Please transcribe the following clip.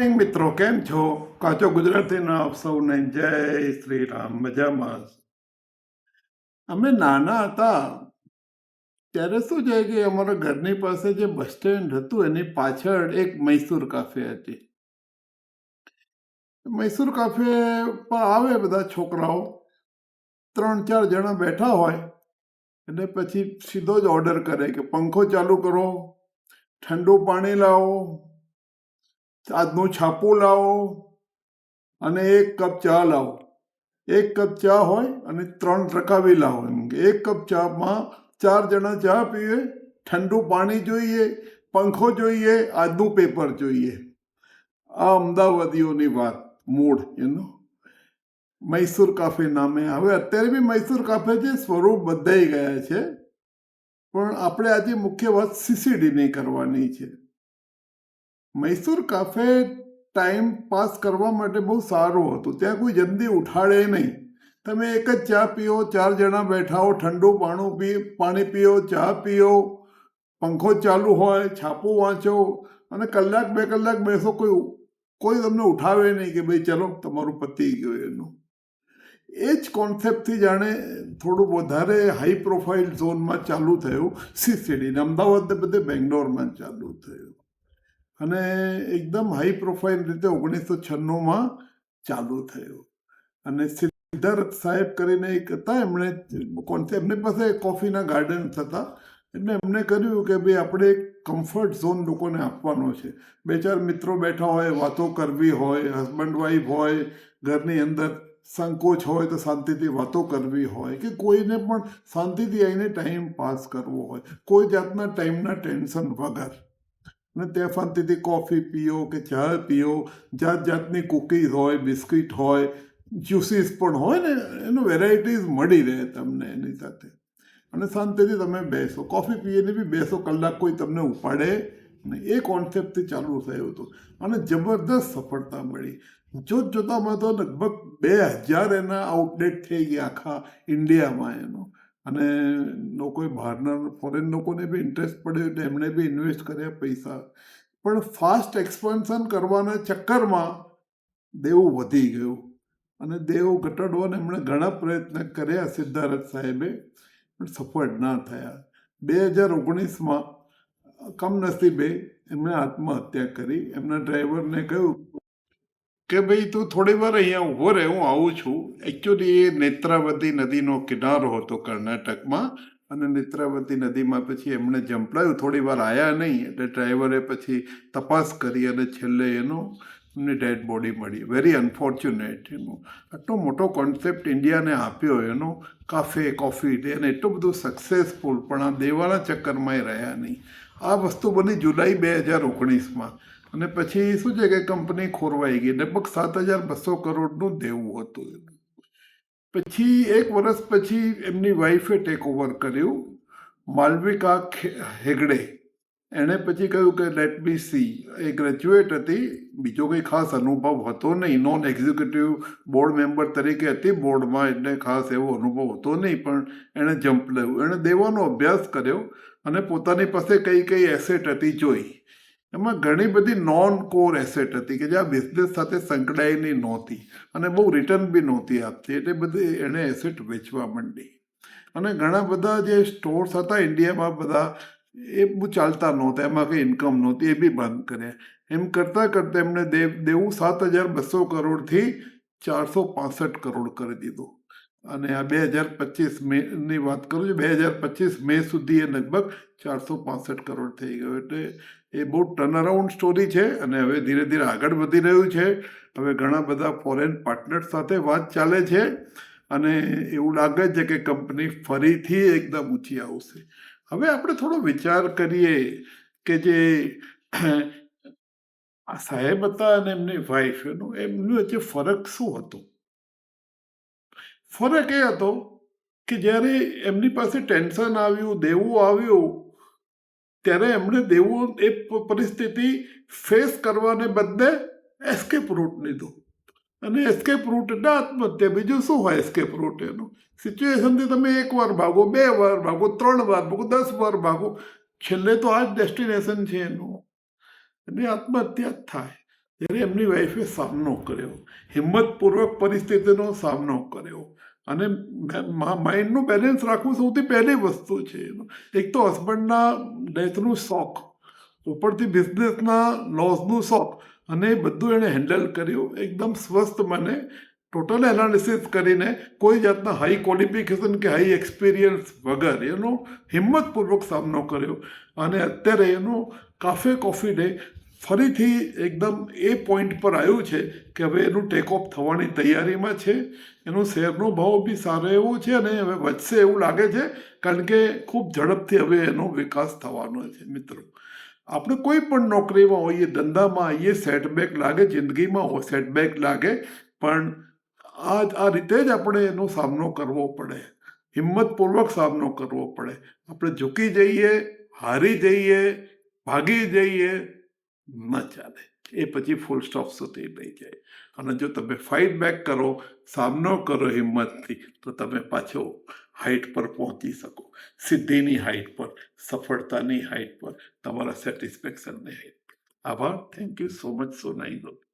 મિત્રો, કેમ છો? કાચો ગુજરાતીના આપ સૌને જય શ્રી રામ. મજામાં? અમે નાના હતા ત્યારે શું છે કે અમારા ઘરની પાસે જે બસ સ્ટેન્ડ હતું એની પાછળ એક મૈસૂર કાફે હતી. મૈસૂર કાફે પર આવે બધા છોકરાઓ, 3-4 જણા બેઠા હોય એટલે પછી સીધો જ ઓર્ડર કરે કે પંખો ચાલુ કરો, ઠંડુ પાણી લાવો, આજનું છાપું લાવો અને 1 કપ ચા લાવો. 1 કપ ચા હોય અને 3 રકાબી લાવો. એમ કે 1 કપ ચામાં 4 જણા ચા પીવે, ઠંડુ પાણી જોઈએ, પંખો જોઈએ, આજનું પેપર જોઈએ. આ અમદાવાદીઓની વાત, મૂળ એનો મૈસૂર કાફે નામે. હવે અત્યારે બી મૈસૂર કાફે છે, સ્વરૂપ બદલાઈ ગયા છે, પણ આપણે આજે મુખ્ય વાત સીસીડીની કરવાની છે. મૈસૂર કાફે ટાઈમ પાસ કરવા માટે બહુ સારું હતું. ત્યાં કોઈ જલ્દી ઉઠાડે નહીં. તમે એક જ ચા પીઓ, 4 જણા બેઠા હો, ઠંડુ પાણી પીઓ, ચા પીઓ, પંખો ચાલુ હોય, છાપું વાંચો અને 1-2 કલાક બેસો. કોઈ તમને ઉઠાવે નહીં કે ભાઈ ચલો તમારું પતી ગયું એનું. એ જ કોન્સેપ્ટથી જાણે થોડું વધારે હાઈ પ્રોફાઇલ ઝોનમાં ચાલુ થયું સીસીડીને. અમદાવાદને બધે બેંગ્લોરમાં ચાલુ થયું અને એકદમ હાઈ પ્રોફાઇલ રીતે 1996માં ચાલુ થયું. અને સિદ્ધાર્થ સાહેબ કરીને એક હતા, એમની પાસે કોફીના ગાર્ડન્સ હતા. એટલે એમણે કર્યું કે ભાઈ આપણે એક કમ્ફર્ટ ઝોન લોકોને આપવાનો છે. 2-4 મિત્રો બેઠા હોય, વાતો કરવી હોય, હસબન્ડ વાઈફ હોય, ઘરની અંદર સંકોચ હોય તો શાંતિથી વાતો કરવી હોય, કે કોઈને પણ શાંતિથી આવીને ટાઈમ પાસ કરવો હોય, કોઈ જાતના ટાઈમના ટેન્શન વગર. અને ત્યાં શાંતિથી કોફી પીઓ કે ચા પીઓ, જાત જાતની કૂકીઝ હોય, બિસ્કિટ હોય, જ્યુસીસ પણ હોય ને, એનું વેરાયટીઝ મળી રહે તમને એની સાથે. અને શાંતિથી તમે બેસો, કોફી પીને બી બેસો, કલાક કોઈ તમને ઉપાડે નહીં. એ કોન્સેપ્ટથી ચાલુ થયું હતું અને જબરદસ્ત સફળતા મળી. જોતામાં તો લગભગ 2000 એના આઉટલેટ થઈ ગયા આખા ઇન્ડિયામાં એનો. અને લોકોએ બહારના ફોરેન લોકોને બી ઇન્ટરેસ્ટ પડ્યો એટલે એમણે બી ઇન્વેસ્ટ કર્યા પૈસા. પણ ફાસ્ટ એક્સપાન્શન કરવાના ચક્કરમાં દેવું વધી ગયું અને દેવું ઘટાડવાના એમણે ઘણા પ્રયત્ન કર્યા સિદ્ધાર્થ સાહેબે, પણ સફળ ના થયા. 2019માં કમનસીબે એમણે આત્મહત્યા કરી. એમના ડ્રાઈવરને કહ્યું કે ભાઈ તું થોડી વાર અહીંયા ઊભો રહે, હું આવું છું. એકચ્યુઅલી એ નેત્રાવતી નદીનો કિનારો હતો કર્ણાટકમાં અને નેત્રાવતી નદીમાં પછી એમણે જંપલાયું. થોડી વાર આવ્યા નહીં એટલે ડ્રાઈવરે પછી તપાસ કરી અને છેલ્લે એમની ડેડ બોડી મળી. Very unfortunate. આટલો મોટો કોન્સેપ્ટ ઇન્ડિયાને આપ્યો એનો, કાફે કોફી ડે, અને એટલું બધું સક્સેસફુલ, પણ આ દેવાના ચક્કરમાં એ રહ્યા નહીં. આ વસ્તુ બની જુલાઈ 2019માં. અને પછી શું છે કે કંપની ખોરવાઈ ગઈ. લગભગ 7,200 કરોડનું દેવું હતું. પછી 1 વર્ષ પછી એમની વાઈફે ટેક ઓવર કર્યું, માલવિકા હેગડે. એણે પછી કહ્યું કે લેટ મી સી. એ ગ્રેજ્યુએટ હતી, બીજો કંઈ ખાસ અનુભવ હતો નહીં. નોન એક્ઝિક્યુટિવ બોર્ડ મેમ્બર તરીકે હતી બોર્ડમાં, એટલે ખાસ એવો અનુભવ હતો નહીં, પણ એણે જમ્પ લેવું. એણે દેવાનો અભ્યાસ કર્યો અને પોતાની પાસે કઈ કઈ એસેટ હતી જોઈ. એમાં ઘણી બધી નોન કોર એસેટ હતી કે જે આ બિઝનેસ સાથે સંકળાયેલી નહોતી અને બહુ રિટર્ન બી નહોતી આપતી. એટલે બધી એણે એસેટ વેચવા માંડી. અને ઘણા બધા જે સ્ટોર્સ હતા ઇન્ડિયામાં બધા, એ બહુ ચાલતા નહોતા, એમાં કંઈ ઇન્કમ નહોતી, એ બી બંધ કર્યા. એમ કરતાં કરતાં એમણે દેવું 7,200 કરોડથી 465 કરોડ કરી દીધું. અને આ 2025 મેની વાત કરું છું, 2025 મે સુધી એ લગભગ 465 કરોડ થઈ ગયો. એટલે એ બહુ ટર્નઅરાઉન્ડ સ્ટોરી છે અને હવે ધીરે ધીરે આગળ વધી રહ્યું છે. હવે ઘણા બધા ફોરેન પાર્ટનર સાથે વાત ચાલે છે અને એવું લાગે છે કે કંપની ફરીથી એકદમ ઊંચી આવશે. હવે આપણે થોડો વિચાર કરીએ કે જે આ સાહેબ હતા અને એમની વાઈફ, એમનું વચ્ચે ફરક શું હતો? ફરક એ હતો કે જ્યારે એમની પાસે ટેન્શન આવ્યું, દેવું આવ્યું, ત્યારે એમણે દેવું એ પરિસ્થિતિ ફેસ કરવાને બદલે એસ્કેપ રૂટ લીધો. અને એસ્કેપ રૂટ એટલે આત્મહત્યા. બીજું શું હોય એસ્કેપ રૂટ? એનું સિચ્યુએશનથી તમે 1 વાર ભાગો, 2 વાર ભાગો, 3 વાર ભાગો, 10 વાર ભાગો, છેલ્લે તો આ જ ડેસ્ટિનેશન છે એનું. એટલે આત્મહત્યા જ થાય. જ્યારે એમની વાઈફે સામનો કર્યો, હિંમતપૂર્વક પરિસ્થિતિનો સામનો કર્યો, અને માઇન્ડનું બેલેન્સ રાખવું સૌથી પહેલી વસ્તુ છે. એક તો હસબન્ડના ડેથનું શોખ, ઉપરથી બિઝનેસના લોસનું શોખ, અને એ બધું એણે હેન્ડલ કર્યું એકદમ સ્વસ્થ મને, ટોટલ એનાલિસિસ કરીને, કોઈ જાતના હાઈ ક્વોલિફિકેશન કે હાઈ એક્સપિરિયન્સ વગર એનો હિંમતપૂર્વક સામનો કર્યો. અને અત્યારે એનો કાફે કોફી ડે ફરીથી એકદમ એ પોઈન્ટ પર આવ્યું છે કે હવે એનું ટેક ઓફ થવાની તૈયારીમાં છે. એનો શેરનો ભાવ બી સારો એવો છે અને હવે વધશે એવું લાગે છે, કારણ કે ખૂબ ઝડપથી હવે એનો વિકાસ થવાનો છે. મિત્રો, આપણે કોઈ પણ નોકરીમાં હોઈએ, ધંધામાં આવીએ, સેટબેક લાગે, જિંદગીમાં સેટબેક લાગે, પણ આ રીતે જ આપણે એનો સામનો કરવો પડે, હિંમતપૂર્વક સામનો કરવો પડે. આપણે ઝૂકી જઈએ, હારી જઈએ, ભાગી જઈએ, ન ચાલે. એ પછી ફૂલ સ્ટોપ સુધી લઈ જાય. અને જો તમે ફાઇટ બેક કરો, સામનો કરો હિંમતથી, તો તમે પાછો હાઈટ પર પહોંચી શકો, સિદ્ધિની હાઈટ પર, સફળતાની હાઈટ પર, તમારા સેટિસ્ફેક્શનની હાઈટ પર. આભાર. Thank you so much. So nice.